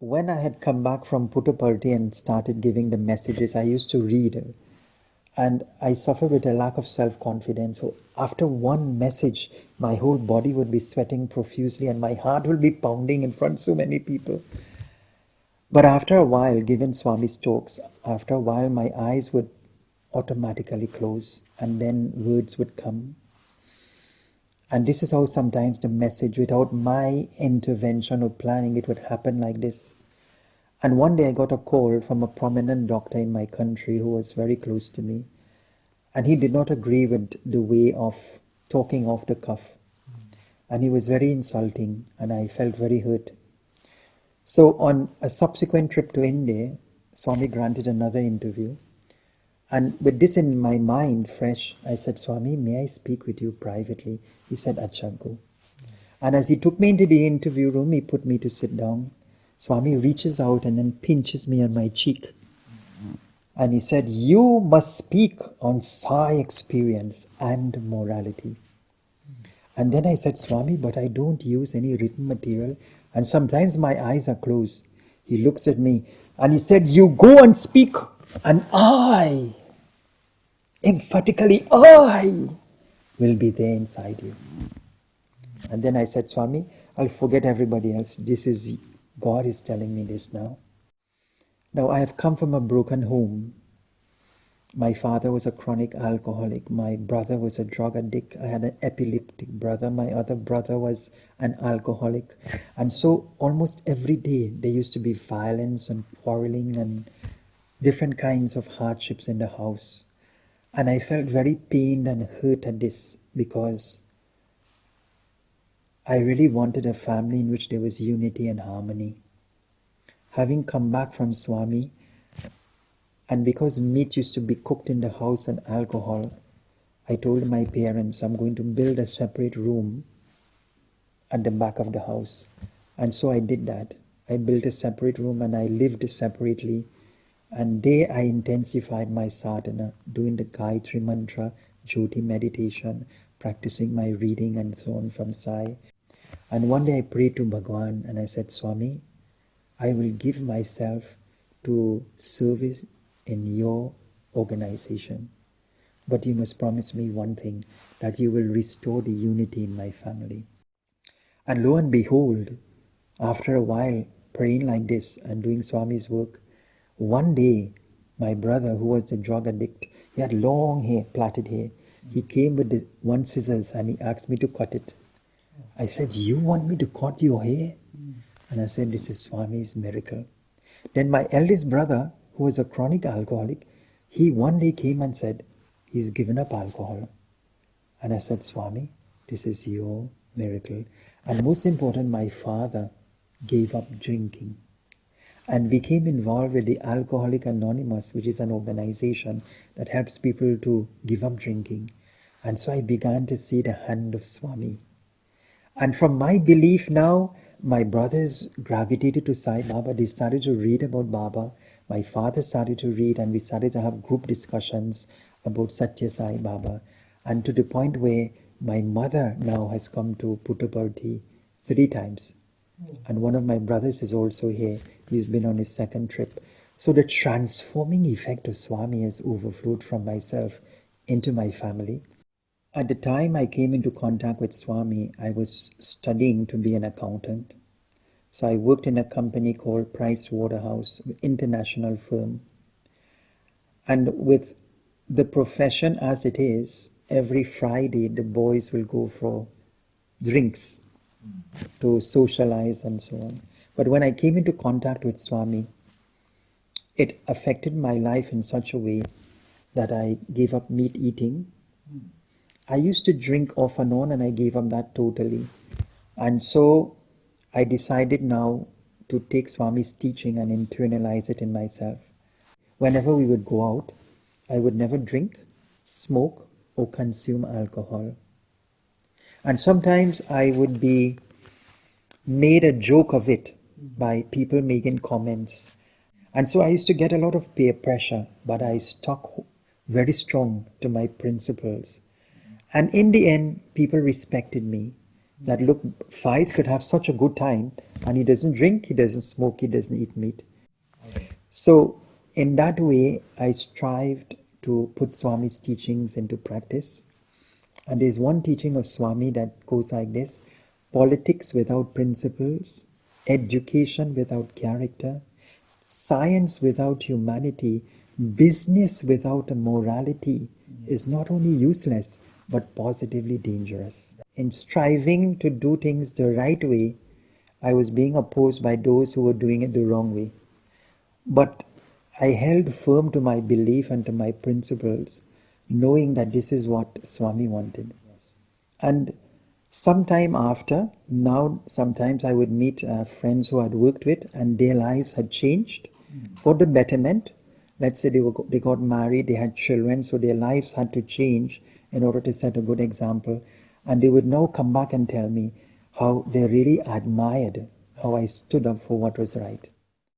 When I had come back from Puttaparthi and started giving the messages, I used to read and I suffer with a lack of self-confidence. So after one message, my whole body would be sweating profusely and my heart will be pounding in front of so many people. But after a while, given Swami's talks, after a while my eyes would automatically close and then words would come. And this is how sometimes the message, without my intervention or planning, it would happen like this. And one day I got a call from a prominent doctor in my country who was very close to me. And he did not agree with the way of talking off the cuff. And he was very insulting and I felt very hurt. So on a subsequent trip to India, Swami granted another interview. And with this in my mind fresh, I said, Swami, may I speak with you privately? He said, Acha, go. And as he took me into the interview room, he put me to sit down. Swami reaches out and then pinches me on my cheek. And he said, you must speak on Sai experience and morality. And then I said, Swami, but I don't use any written material. And sometimes my eyes are closed. He looks at me and he said, you go and speak. And I, emphatically, I will be there inside you. And then I said, Swami, I'll forget everybody else. God is telling me this now. Now I have come from a broken home. My father was a chronic alcoholic. My brother was a drug addict. I had an epileptic brother. My other brother was an alcoholic. And so almost every day there used to be violence and quarreling and different kinds of hardships in the house. And I felt very pained and hurt at this because I really wanted a family in which there was unity and harmony. Having come back from Swami, and because meat used to be cooked in the house and alcohol, I told my parents I'm going to build a separate room at the back of the house. And so I did that. I built a separate room and I lived separately. And there I intensified my sadhana, doing the Gayatri mantra, Jyoti meditation, practicing my reading and so on from Sai. And one day I prayed to Bhagwan and I said, Swami, I will give myself to service in your organization. But you must promise me one thing, that you will restore the unity in my family. And lo and behold, after a while praying like this and doing Swami's work, one day my brother, who was a drug addict, he had long hair, plaited hair. He came with the one scissors and he asked me to cut it. I said, you want me to cut your hair? And I said, this is Swami's miracle. Then my eldest brother, who was a chronic alcoholic, he one day came and said, he's given up alcohol. And I said, Swami, this is your miracle. And most important, my father gave up drinking and became involved with the Alcoholic Anonymous, which is an organization that helps people to give up drinking. And so I began to see the hand of Swami. And from my belief now, my brothers gravitated to Sai Baba. They started to read about Baba. My father started to read and we started to have group discussions about Satya Sai Baba. And to the point where my mother now has come to Puttaparthi 3 times. And one of my brothers is also here. He's been on his second trip. So the transforming effect of Swami has overflowed from myself into my family. At the time I came into contact with Swami, I was studying to be an accountant. So I worked in a company called Price Waterhouse, an international firm. And with the profession as it is, every Friday the boys will go for drinks to socialize and so on. But when I came into contact with Swami, it affected my life in such a way that I gave up meat eating. I used to drink off and on and I gave up that totally. And so I decided now to take Swami's teaching and internalize it in myself. Whenever we would go out, I would never drink, smoke or consume alcohol. And sometimes I would be made a joke of it by people making comments. And so I used to get a lot of peer pressure, but I stuck very strong to my principles. And in the end, people respected me. That look, Fize could have such a good time And he doesn't drink, he doesn't smoke, he doesn't eat meat. So, in that way, I strived to put Swami's teachings into practice. And there's one teaching of Swami that goes like this: politics without principles, education without character, science without humanity, business without a morality is not only useless but positively dangerous. In striving to do things the right way, I was being opposed by those who were doing it the wrong way. But I held firm to my belief and to my principles, knowing that this is what Swami wanted. And sometime after, now sometimes I would meet friends who I'd worked with and their lives had changed for the betterment. Let's say they got married, they had children, so their lives had to change in order to set a good example. And they would now come back and tell me how they really admired how I stood up for what was right.